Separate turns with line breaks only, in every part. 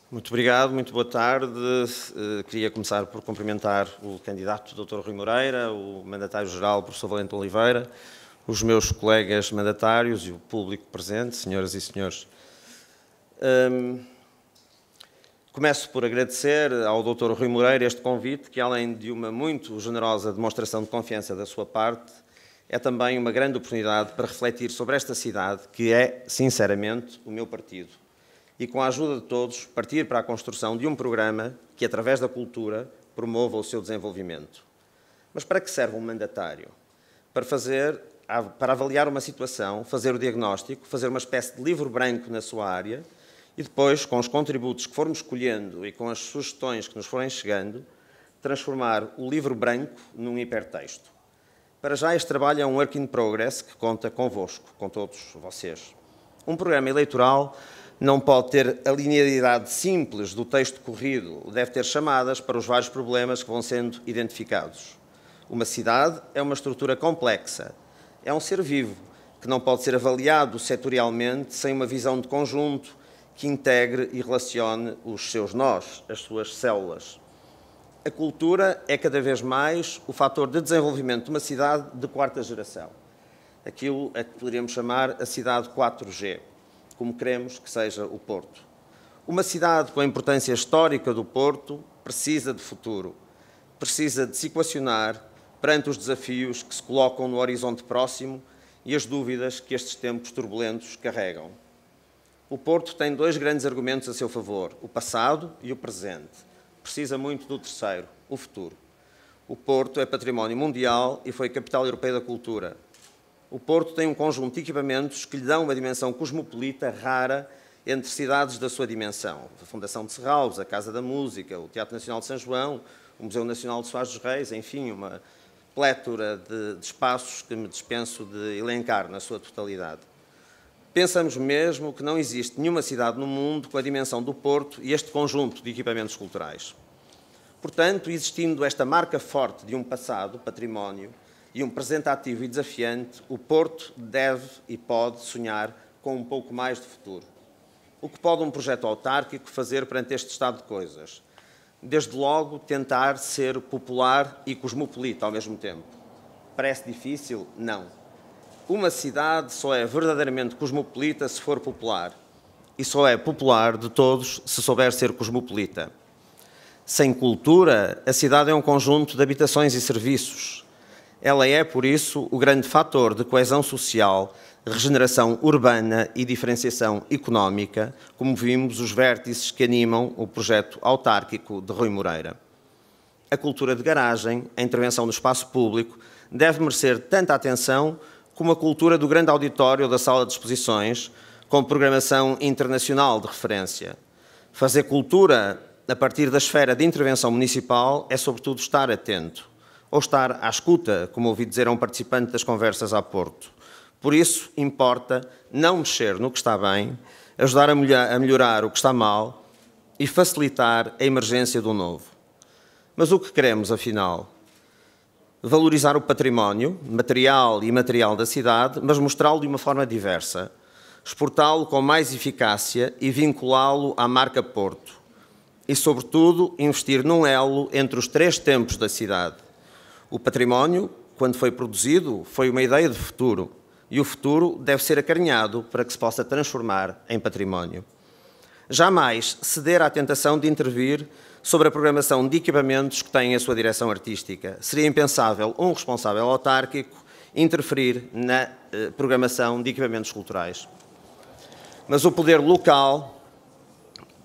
Muito obrigado, muito boa tarde. Queria começar por cumprimentar o candidato Dr. Rui Moreira, o mandatário-geral, professor Valente Oliveira, os meus colegas mandatários e o público presente, senhoras e senhores. Começo por agradecer ao Dr. Rui Moreira este convite, que além de uma muito generosa demonstração de confiança da sua parte, é também uma grande oportunidade para refletir sobre esta cidade, que é, sinceramente, o meu partido. E, com a ajuda de todos, partir para a construção de um programa que, através da cultura, promova o seu desenvolvimento. Mas para que serve um mandatário? Para avaliar uma situação, fazer o diagnóstico, fazer uma espécie de livro branco na sua área e depois, com os contributos que formos escolhendo e com as sugestões que nos forem chegando, transformar o livro branco num hipertexto. Para já, este trabalho é um work in progress que conta convosco, com todos vocês. Um programa eleitoral não pode ter a linearidade simples do texto corrido, deve ter chamadas para os vários problemas que vão sendo identificados. Uma cidade é uma estrutura complexa, é um ser vivo, que não pode ser avaliado setorialmente sem uma visão de conjunto que integre e relacione os seus nós, as suas células. A cultura é cada vez mais o fator de desenvolvimento de uma cidade de quarta geração. Aquilo a que poderíamos chamar a cidade 4G. Como queremos que seja o Porto. Uma cidade com a importância histórica do Porto precisa de futuro, precisa de se equacionar perante os desafios que se colocam no horizonte próximo e as dúvidas que estes tempos turbulentos carregam. O Porto tem dois grandes argumentos a seu favor, o passado e o presente. Precisa muito do terceiro, o futuro. O Porto é património mundial e foi capital europeia da cultura. O Porto tem um conjunto de equipamentos que lhe dão uma dimensão cosmopolita rara entre cidades da sua dimensão. A Fundação de Serralves, a Casa da Música, o Teatro Nacional de São João, o Museu Nacional de Soares dos Reis, enfim, uma plétora de espaços que me dispenso de elencar na sua totalidade. Pensamos mesmo que não existe nenhuma cidade no mundo com a dimensão do Porto e este conjunto de equipamentos culturais. Portanto, existindo esta marca forte de um passado, património, e um presente ativo e desafiante, o Porto deve e pode sonhar com um pouco mais de futuro. O que pode um projeto autárquico fazer perante este estado de coisas? Desde logo, tentar ser popular e cosmopolita ao mesmo tempo. Parece difícil? Não. Uma cidade só é verdadeiramente cosmopolita se for popular. E só é popular de todos se souber ser cosmopolita. Sem cultura, a cidade é um conjunto de habitações e serviços. Ela é, por isso, o grande fator de coesão social, regeneração urbana e diferenciação económica, como vimos os vértices que animam o projeto autárquico de Rui Moreira. A cultura de garagem, a intervenção no espaço público, deve merecer tanta atenção como a cultura do grande auditório da sala de exposições, com programação internacional de referência. Fazer cultura a partir da esfera de intervenção municipal é, sobretudo, estar atento. Ou estar à escuta, como ouvi dizer a um participante das conversas a Porto. Por isso, importa não mexer no que está bem, ajudar a melhorar o que está mal e facilitar a emergência do novo. Mas o que queremos, afinal? Valorizar o património, material e imaterial da cidade, mas mostrá-lo de uma forma diversa, exportá-lo com mais eficácia e vinculá-lo à marca Porto. E, sobretudo, investir num elo entre os três tempos da cidade. O património, quando foi produzido, foi uma ideia de futuro, e o futuro deve ser acarinhado para que se possa transformar em património. Jamais ceder à tentação de intervir sobre a programação de equipamentos que têm a sua direção artística. Seria impensável um responsável autárquico interferir na programação de equipamentos culturais. Mas o poder local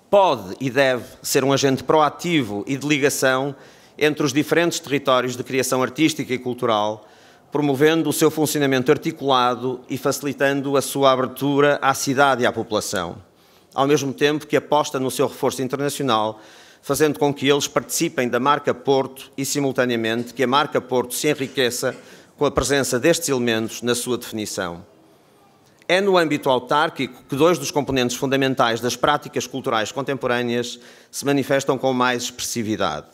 pode e deve ser um agente proativo e de ligação entre os diferentes territórios de criação artística e cultural, promovendo o seu funcionamento articulado e facilitando a sua abertura à cidade e à população, ao mesmo tempo que aposta no seu reforço internacional, fazendo com que eles participem da marca Porto e, simultaneamente, que a marca Porto se enriqueça com a presença destes elementos na sua definição. É no âmbito autárquico que dois dos componentes fundamentais das práticas culturais contemporâneas se manifestam com mais expressividade: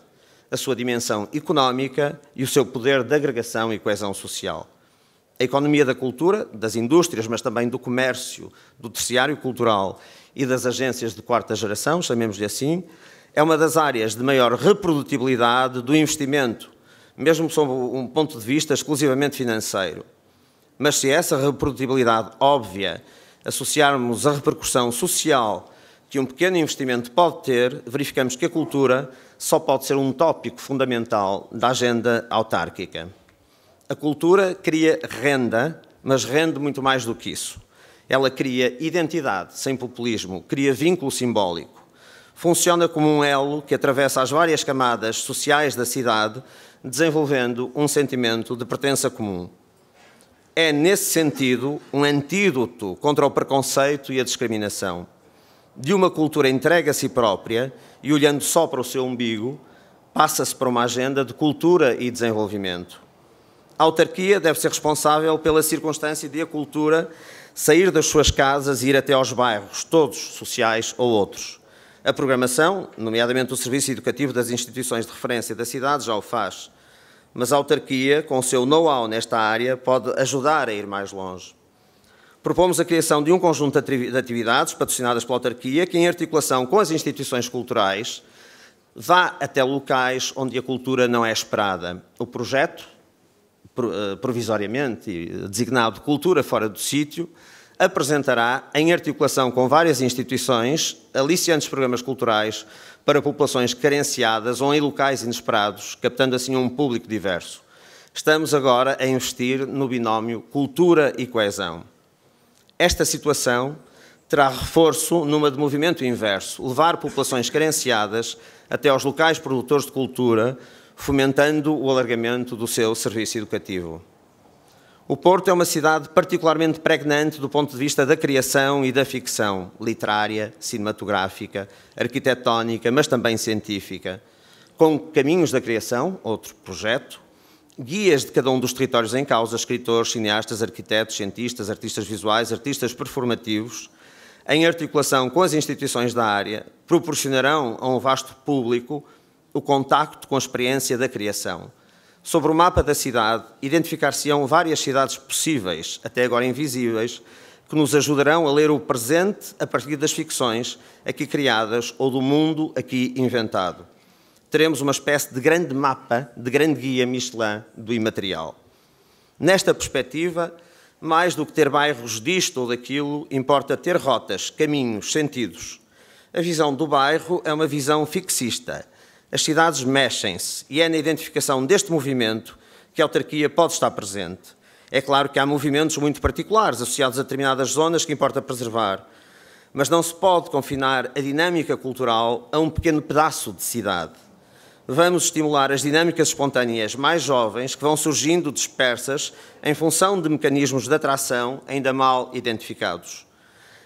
a sua dimensão económica e o seu poder de agregação e coesão social. A economia da cultura, das indústrias, mas também do comércio, do terciário cultural e das agências de quarta geração, chamemos-lhe assim, é uma das áreas de maior reprodutibilidade do investimento, mesmo sob um ponto de vista exclusivamente financeiro. Mas se a essa reprodutibilidade óbvia associarmos a repercussão social que um pequeno investimento pode ter, verificamos que a cultura só pode ser um tópico fundamental da agenda autárquica. A cultura cria renda, mas rende muito mais do que isso. Ela cria identidade, sem populismo, cria vínculo simbólico. Funciona como um elo que atravessa as várias camadas sociais da cidade, desenvolvendo um sentimento de pertença comum. É, nesse sentido, um antídoto contra o preconceito e a discriminação. De uma cultura entregue a si própria e olhando só para o seu umbigo, passa-se para uma agenda de cultura e desenvolvimento. A autarquia deve ser responsável pela circunstância de a cultura sair das suas casas e ir até aos bairros, todos, sociais ou outros. A programação, nomeadamente o serviço educativo das instituições de referência da cidade, já o faz. Mas a autarquia, com o seu know-how nesta área, pode ajudar a ir mais longe. Propomos a criação de um conjunto de atividades patrocinadas pela autarquia que, em articulação com as instituições culturais, vá até locais onde a cultura não é esperada. O projeto, provisoriamente designado Cultura Fora do Sítio, apresentará, em articulação com várias instituições, aliciantes programas culturais para populações carenciadas ou em locais inesperados, captando assim um público diverso. Estamos agora a investir no binómio cultura e coesão. Esta situação terá reforço numa de movimento inverso, levar populações carenciadas até aos locais produtores de cultura, fomentando o alargamento do seu serviço educativo. O Porto é uma cidade particularmente pregnante do ponto de vista da criação e da ficção, literária, cinematográfica, arquitetónica, mas também científica, com Caminhos da Criação, outro projeto, guias de cada um dos territórios em causa, escritores, cineastas, arquitetos, cientistas, artistas visuais, artistas performativos, em articulação com as instituições da área, proporcionarão a um vasto público o contacto com a experiência da criação. Sobre o mapa da cidade, identificar-se-ão várias cidades possíveis, até agora invisíveis, que nos ajudarão a ler o presente a partir das ficções aqui criadas ou do mundo aqui inventado. Teremos uma espécie de grande mapa, de grande guia Michelin do imaterial. Nesta perspectiva, mais do que ter bairros disto ou daquilo, importa ter rotas, caminhos, sentidos. A visão do bairro é uma visão fixista. As cidades mexem-se e é na identificação deste movimento que a autarquia pode estar presente. É claro que há movimentos muito particulares associados a determinadas zonas que importa preservar, mas não se pode confinar a dinâmica cultural a um pequeno pedaço de cidade. Vamos estimular as dinâmicas espontâneas mais jovens que vão surgindo dispersas em função de mecanismos de atração ainda mal identificados.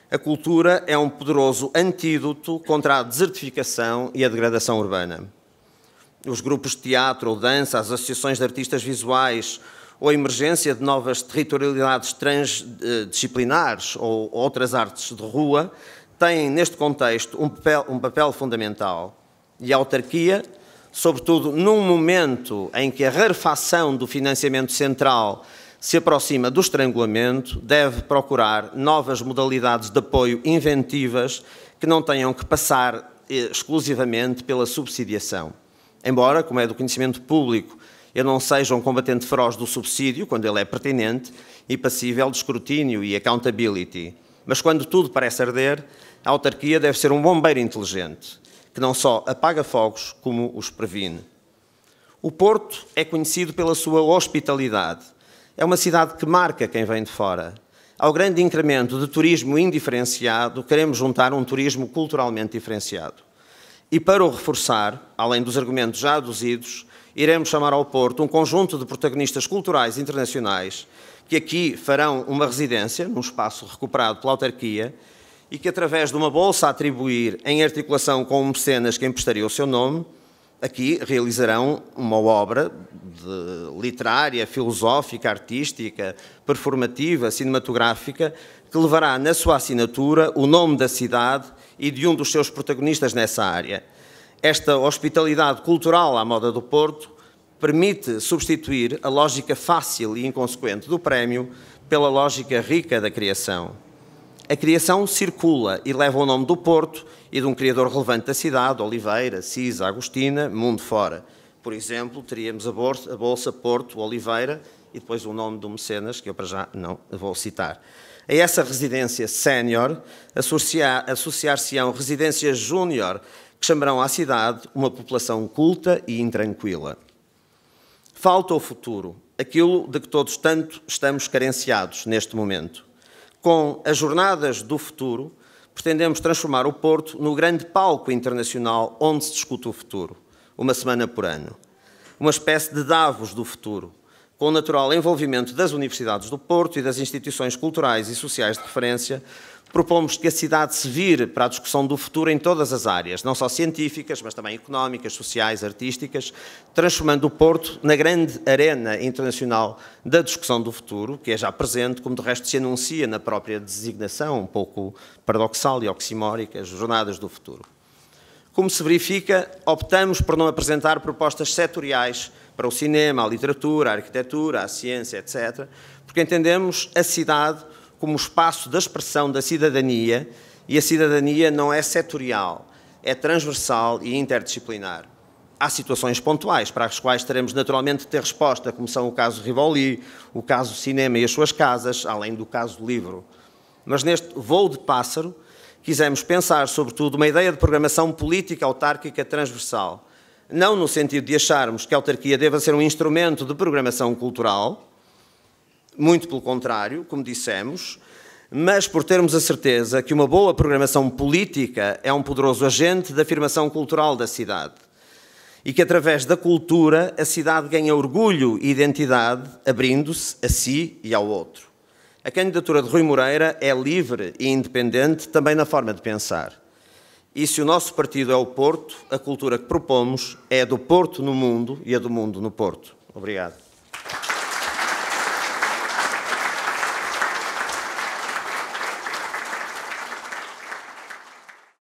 A cultura é um poderoso antídoto contra a desertificação e a degradação urbana. Os grupos de teatro ou dança, as associações de artistas visuais ou a emergência de novas territorialidades transdisciplinares ou outras artes de rua têm, neste contexto, um papel fundamental. E a autarquia, sobretudo num momento em que a rarefação do financiamento central se aproxima do estrangulamento, deve procurar novas modalidades de apoio inventivas que não tenham que passar exclusivamente pela subsidiação. Embora, como é do conhecimento público, eu não seja um combatente feroz do subsídio, quando ele é pertinente e passível de escrutínio e accountability. Mas quando tudo parece arder, a autarquia deve ser um bombeiro inteligente, que não só apaga fogos, como os previne. O Porto é conhecido pela sua hospitalidade. É uma cidade que marca quem vem de fora. Ao grande incremento de turismo indiferenciado, queremos juntar um turismo culturalmente diferenciado. E para o reforçar, além dos argumentos já aduzidos, iremos chamar ao Porto um conjunto de protagonistas culturais internacionais que aqui farão uma residência, num espaço recuperado pela autarquia, e que, através de uma bolsa a atribuir em articulação com mecenas que emprestaria o seu nome, aqui realizarão uma obra literária, filosófica, artística, performativa, cinematográfica, que levará na sua assinatura o nome da cidade e de um dos seus protagonistas nessa área. Esta hospitalidade cultural à moda do Porto permite substituir a lógica fácil e inconsequente do prémio pela lógica rica da criação. A criação circula e leva o nome do Porto e de um criador relevante da cidade, Oliveira, Cisa, Agostina, mundo fora. Por exemplo, teríamos a Bolsa Porto Oliveira e depois o nome do mecenas, que eu para já não vou citar. A essa residência sénior associar-se-ão residências júnior, que chamarão à cidade uma população culta e intranquila. Falta o futuro, aquilo de que todos tanto estamos carenciados neste momento. Com as Jornadas do Futuro, pretendemos transformar o Porto no grande palco internacional onde se discute o futuro, uma semana por ano. Uma espécie de Davos do futuro, com o natural envolvimento das universidades do Porto e das instituições culturais e sociais de referência, propomos que a cidade se vire para a discussão do futuro em todas as áreas, não só científicas, mas também económicas, sociais, artísticas, transformando o Porto na grande arena internacional da discussão do futuro, que é já presente, como de resto se anuncia na própria designação, um pouco paradoxal e oximórica, as Jornadas do Futuro. Como se verifica, optamos por não apresentar propostas setoriais para o cinema, a literatura, a arquitetura, a ciência, etc., porque entendemos a cidade como espaço da expressão da cidadania, e a cidadania não é setorial, é transversal e interdisciplinar. Há situações pontuais para as quais teremos naturalmente de ter resposta, como são o caso Rivoli, o caso cinema e as suas casas, além do caso do livro. Mas neste voo de pássaro, quisemos pensar, sobretudo, uma ideia de programação política autárquica transversal, não no sentido de acharmos que a autarquia deva ser um instrumento de programação cultural, muito pelo contrário, como dissemos, mas por termos a certeza que uma boa programação política é um poderoso agente de afirmação cultural da cidade e que, através da cultura, a cidade ganha orgulho e identidade, abrindo-se a si e ao outro. A candidatura de Rui Moreira é livre e independente também na forma de pensar. E se o nosso partido é o Porto, a cultura que propomos é a do Porto no mundo e a do mundo no Porto. Obrigado.